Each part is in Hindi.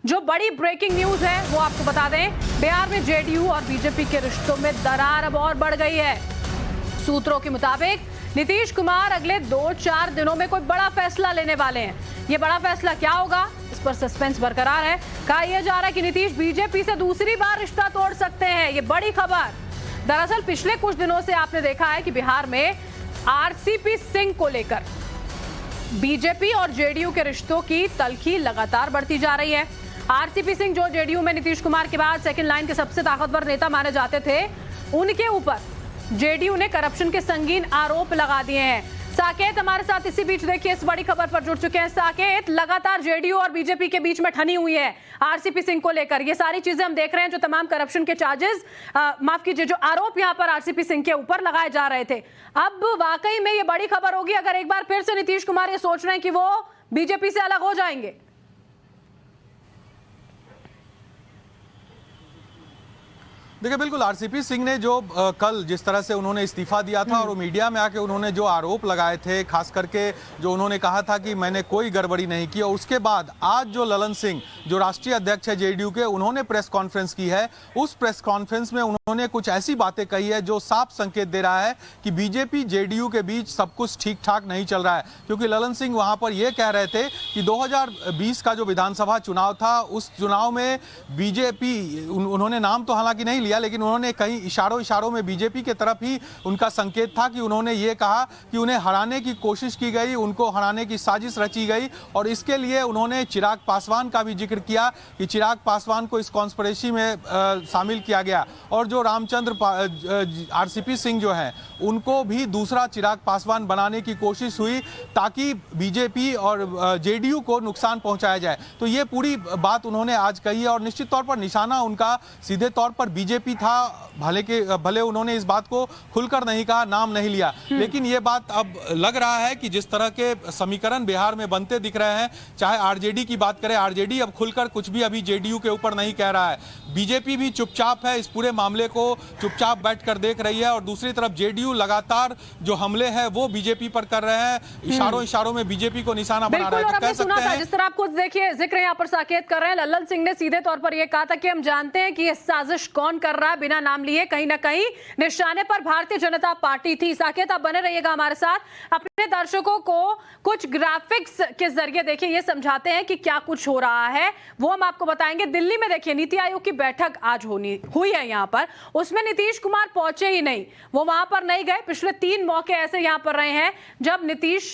जो बड़ी ब्रेकिंग न्यूज है वो आपको बता दें, बिहार में जेडीयू और बीजेपी के रिश्तों में दरार अब और बढ़ गई है। सूत्रों के मुताबिक नीतीश कुमार अगले 2-4 दिनों में कोई बड़ा फैसला लेने वाले हैं। ये बड़ा फैसला क्या होगा, इस पर सस्पेंस बरकरार है। कहा यह जा रहा है कि नीतीश बीजेपी से दूसरी बार रिश्ता तोड़ सकते हैं। ये बड़ी खबर। दरअसल पिछले कुछ दिनों से आपने देखा है कि बिहार में आरसीपी सिंह को लेकर बीजेपी और जेडीयू के रिश्तों की तल्खी लगातार बढ़ती जा रही है। आरसीपी सिंह जो जेडीयू में नीतीश कुमार के बाद सेकंड लाइन के सबसे ताकतवर नेता माने जाते थे, उनके ऊपर जेडीयू ने करप्शन के संगीन आरोप लगा दिए हैं। साकेत हमारे साथ इसी बीच देखिए इस बड़ी खबर पर जुड़ चुके हैं। साकेत, लगातार जेडीयू और बीजेपी के बीच में ठनी हुई है आरसीपी सिंह को लेकर। ये सारी चीजें हम देख रहे हैं, जो तमाम करप्शन के चार्जेस, माफ कीजिए, जो आरोप यहां पर आरसीपी सिंह के ऊपर लगाए जा रहे थे। अब वाकई में ये बड़ी खबर होगी अगर एक बार फिर से नीतीश कुमार ये सोच रहे हैं कि वो बीजेपी से अलग हो जाएंगे। देखिए, बिल्कुल आरसीपी सिंह ने जो कल जिस तरह से उन्होंने इस्तीफा दिया था और मीडिया में आके उन्होंने जो आरोप लगाए थे, खास करके जो उन्होंने कहा था कि मैंने कोई गड़बड़ी नहीं की, और उसके बाद आज जो ललन सिंह जो राष्ट्रीय अध्यक्ष है जेडीयू के, उन्होंने प्रेस कॉन्फ्रेंस की है। उस प्रेस कॉन्फ्रेंस में उन्होंने कुछ ऐसी बातें कही है जो साफ संकेत दे रहा है कि बीजेपी जेडीयू के बीच सब कुछ ठीक ठाक नहीं चल रहा है। क्योंकि ललन सिंह वहां पर यह कह रहे थे कि 2020 का जो विधानसभा चुनाव था, उस चुनाव में बीजेपी, उन्होंने नाम तो हालांकि नहीं लिया, लेकिन उन्होंने कई इशारों में बीजेपी के तरफ ही उनका संकेत था कि उन्होंने ये कहा कि उन्हें हराने की कोशिश की गई, उनको हराने की साजिश रची गई, और इसके लिए उन्होंने चिराग पासवान का भी जिक्र किया कि चिराग पासवान को इस कॉन्स्पिरेसी में शामिल किया गया, और जो रामचंद्र आरसीपी सिंह जो हैं उनको भी दूसरा चिराग पासवान बनाने की कोशिश हुई ताकि बीजेपी और जेडीयू को नुकसान पहुंचाया जाए। तो ये पूरी बात उन्होंने आज कही है, और निश्चित तौर पर निशाना उनका सीधे तौर पर बीजेपी था। भले उन्होंने इस बात को खुलकर नहीं कहा, नाम नहीं लिया, लेकिन ये बात अब लग रहा है कि जिस तरह के समीकरण बिहार में बनते दिख रहे हैं, चाहे आरजेडी की बात करें, आरजेडी अब खुलकर कुछ भी अभी जेडीयू के ऊपर नहीं कह रहा है, बीजेपी भी चुपचाप है, इस पूरे मामले को चुपचाप बैठकर देख रही है, और दूसरी तरफ जेडीयू लगातार जो हमले हैं वो बीजेपी पर कर रहे हैं, इशारों में बीजेपी को निशाना बना रहे हैं। तो कह सकते हैं, जिस तरह आपको देखिए जिक्र यहाँ पर साकेत कर रहे हैं, ललन सिंह ने सीधे तौर पर यह कहा था कि हम जानते हैं कि ये साजिश कौन कर रहा है, बिना नाम लिए कहीं ना कहीं निशाने पर भारतीय जनता पार्टी थी। साकेत, आप बने रहिएगा हमारे साथ। अपने दर्शकों को कुछ ग्राफिक्स के जरिए देखिए ये समझाते हैं कि क्या कुछ हो रहा है, वो हम आपको बताएंगे। दिल्ली में देखिए नीति आयोग की बैठक आज हुई है यहाँ पर, उसमें नीतीश कुमार पहुंचे ही नहीं, वो वहां पर नहीं गए। पिछले 3 मौके ऐसे यहाँ पर रहे हैं जब नीतीश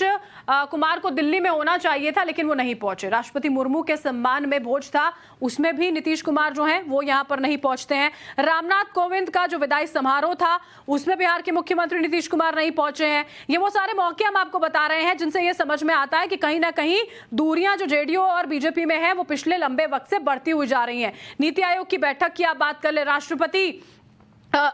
कुमार को दिल्ली में होना चाहिए था, लेकिन वो नहीं पहुंचे। राष्ट्रपति मुर्मू के सम्मान में भोज था, उसमें भी नीतीश कुमार जो है वो यहाँ पर नहीं पहुंचते हैं। रामनाथ कोविंद का जो विदाई समारोह था, उसमें बिहार के मुख्यमंत्री नीतीश कुमार नहीं पहुंचे हैं। ये वो सारे मौके हम आपको बता रहे हैं जिनसे ये समझ में आता है कि कहीं ना कहीं दूरियां जो जेडीयू और बीजेपी में है वो पिछले लंबे वक्त से बढ़ती हुई जा रही हैं। नीति आयोग की बैठक की आप बात कर ले, राष्ट्रपति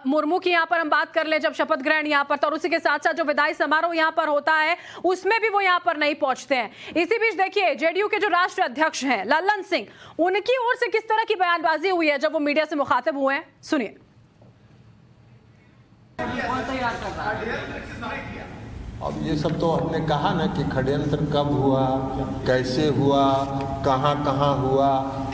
मुर्मू की यहाँ पर हम बात कर ले जब शपथ ग्रहण यहाँ पर था, और उसी के साथ साथ जो विदाई समारोह यहाँ पर होता है उसमें भी वो यहाँ पर नहीं पहुंचते हैं। इसी बीच देखिए जेडीयू के जो राष्ट्रीय अध्यक्ष हैं ललन सिंह, उनकी ओर से किस तरह की बयानबाजी हुई है जब वो मीडिया से मुखातिब हुए हैं, सुनिए। अब ये सब तो आपने कहा ना कि षड्यंत्र कब हुआ, कैसे हुआ, कहाँ कहाँ हुआ,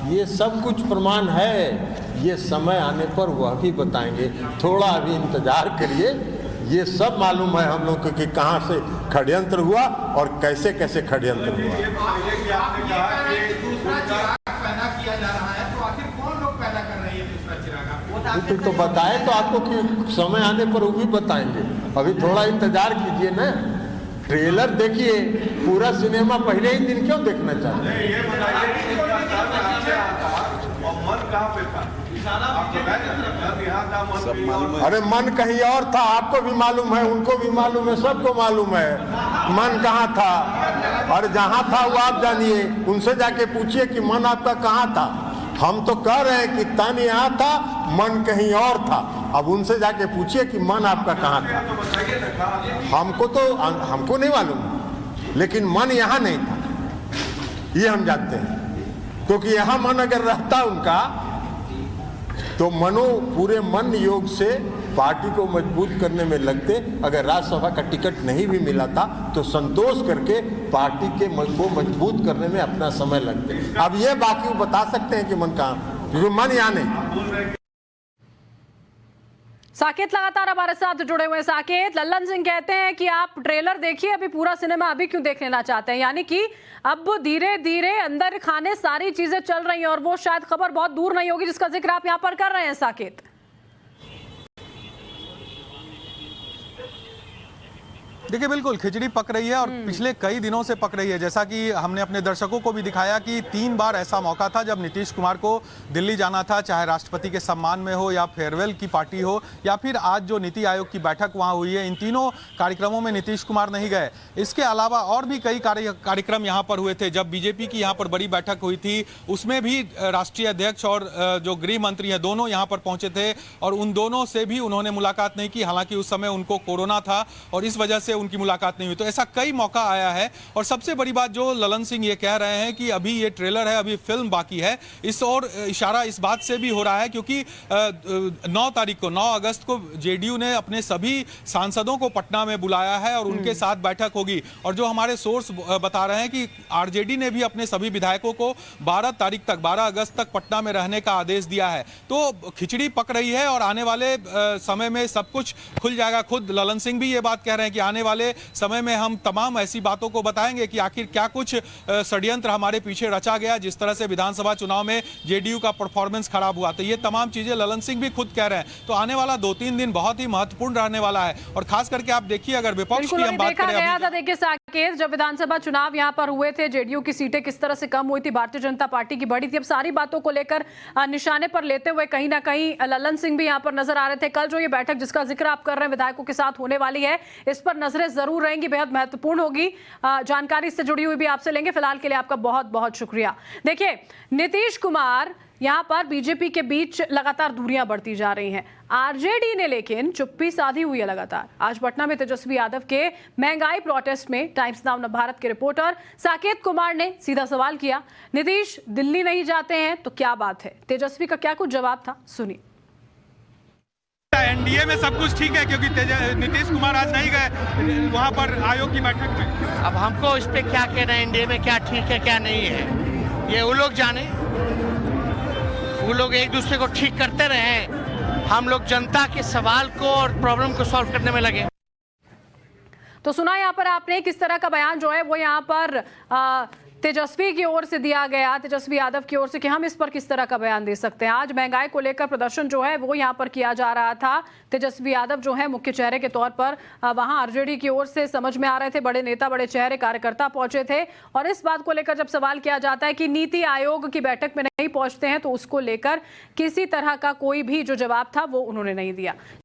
ये सब कुछ प्रमाण है। ये समय आने पर वह भी बताएंगे, थोड़ा अभी इंतजार करिए। ये सब मालूम है हम लोग को कि कहाँ से षड्यंत्र हुआ और कैसे कैसे षड्यंत्र हुआ। तो बताए तो आपको कि समय आने पर वो भी बताएंगे, अभी थोड़ा इंतजार कीजिए ना। ट्रेलर देखिए, पूरा सिनेमा पहले ही दिन क्यों देखना चाहते हैं? अरे मन कहीं और था, आपको भी मालूम है, उनको भी मालूम है, सबको मालूम है मन कहाँ था। और जहाँ था वो आप जानिए, उनसे जाके पूछिए कि मन आपका कहाँ था। हम तो कह रहे हैं कि तन यहाँ था, मन कहीं और था। अब उनसे जाके पूछिए कि मन आपका कहाँ था। हमको नहीं मालूम, लेकिन मन यहाँ नहीं था, ये हम जानते हैं। क्योंकि यहाँ मन अगर रहता उनका, तो पूरे मन योग से पार्टी को मजबूत करने में लगते। अगर राज्यसभा का टिकट नहीं भी मिला था तो संतोष करके पार्टी के को मजबूत करने में अपना समय लगते। अब ये बाकी बता सकते हैं कि मन कहाँ, क्योंकि मन यहाँ नहीं। साकेत लगातार हमारे साथ जुड़े हुए हैं। साकेत, लल्लन सिंह कहते हैं कि आप ट्रेलर देखिए, अभी पूरा सिनेमा अभी क्यों देख लेना चाहते हैं, यानी कि अब धीरे धीरे अंदर खाने सारी चीजें चल रही हैं और वो शायद खबर बहुत दूर नहीं होगी जिसका जिक्र आप यहां पर कर रहे हैं। साकेत, देखिए बिल्कुल खिचड़ी पक रही है और पिछले कई दिनों से पक रही है। जैसा कि हमने अपने दर्शकों को भी दिखाया कि 3 बार ऐसा मौका था जब नीतीश कुमार को दिल्ली जाना था, चाहे राष्ट्रपति के सम्मान में हो या फेयरवेल की पार्टी हो या फिर आज जो नीति आयोग की बैठक वहां हुई है, इन तीनों कार्यक्रमों में नीतीश कुमार नहीं गए। इसके अलावा और भी कई कार्यक्रम यहाँ पर हुए थे। जब बीजेपी की यहाँ पर बड़ी बैठक हुई थी उसमें भी राष्ट्रीय अध्यक्ष और जो गृह मंत्री है दोनों यहाँ पर पहुंचे थे और उन दोनों से भी उन्होंने मुलाकात नहीं की। हालांकि उस समय उनको कोरोना था और इस वजह से उनकी मुलाकात नहीं हुई। तो ऐसा कई मौका आया है और सबसे बड़ी बात जो ललन सिंह ये कह रहे हैं कि अभी ये ट्रेलर है, अभी फिल्म बाकी है, इस और इशारा इस बात से भी हो रहा है क्योंकि 9 अगस्त को जेडीयू ने अपने सभी सांसदों को पटना में बुलाया है और उनके साथ बैठक होगी। और जो हमारे सोर्स बता रहे हैं कि आरजेडी ने भी अपने सभी विधायकों को 12 अगस्त तक पटना में रहने का आदेश दिया है। तो खिचड़ी पक रही है और आने वाले समय में सब कुछ खुल जाएगा। खुद ललन सिंह भी ये बात कह रहे हैं कि आने वाले समय में हम तमाम ऐसी बातों को बताएंगे कि आखिर क्या कुछ षड्यंत्र हमारे पीछे रचा गया, जिस तरह से विधानसभा चुनाव में जेडीयू का परफॉर्मेंस खराब हुआ। तो ये तमाम चीजें ललन सिंह भी खुद कह रहे हैं। तो आने वाला 2-3 दिन बहुत ही महत्वपूर्ण रहने वाला है और खास करके आप देखिए अगर विपक्ष की हम बात करें, देखिए साकेत, जब विधानसभा चुनाव यहाँ पर हुए थे जेडीयू की सीटें किस तरह से कम हुई थी, भारतीय जनता पार्टी की बढ़ी थी। अब सारी बातों को लेकर निशाने पर लेते हुए कहीं ना कहीं ललन सिंह भी यहाँ पर नजर आ रहे थे। कल जो ये बैठक जिसका जिक्र आप कर रहे हैं विधायकों के साथ होने वाली है, इस पर नजरें जरूर रहेंगी, बेहद महत्वपूर्ण होगी। जानकारी से जुड़ी हुई भी आपसे लेंगे। फिलहाल के लिए आपका बहुत बहुत शुक्रिया। देखिए, नीतीश कुमार यहां पर बीजेपी के बीच लगातार दूरियां बढ़ती जा रही हैं। आरजेडी ने लेकिन चुप्पी साधी हुई है लगातार। आज पटना में तेजस्वी यादव के महंगाई प्रोटेस्ट में टाइम्स नाउ भारत के रिपोर्टर साकेत कुमार ने सीधा सवाल किया, नीतीश दिल्ली नहीं जाते हैं तो क्या बात है? तेजस्वी का क्या कुछ जवाब था, सुनिए। एनडीए में सब कुछ ठीक है क्योंकि नीतीश कुमार आज नहीं गए वहां पर आयोग की बैठक में। अब हमको इस पे क्या कहना है, एनडीए में क्या ठीक है क्या नहीं है, ये वो लोग जाने। वो लोग एक दूसरे को ठीक करते रहे, हम लोग जनता के सवाल को और प्रॉब्लम को सॉल्व करने में लगे। तो सुना यहाँ पर आपने किस तरह का बयान जो है वो यहाँ पर तेजस्वी की ओर से दिया गया, तेजस्वी यादव की ओर से, कि हम इस पर किस तरह का बयान दे सकते हैं। आज महंगाई को लेकर प्रदर्शन जो है वो यहाँ पर किया जा रहा था। तेजस्वी यादव जो है मुख्य चेहरे के तौर पर वहां आरजेडी की ओर से समझ में आ रहे थे, बड़े नेता बड़े चेहरे कार्यकर्ता पहुंचे थे और इस बात को लेकर जब सवाल किया जाता है कि नीति आयोग की बैठक में नहीं पहुंचते हैं तो उसको लेकर किसी तरह का कोई भी जो जवाब था वो उन्होंने नहीं दिया।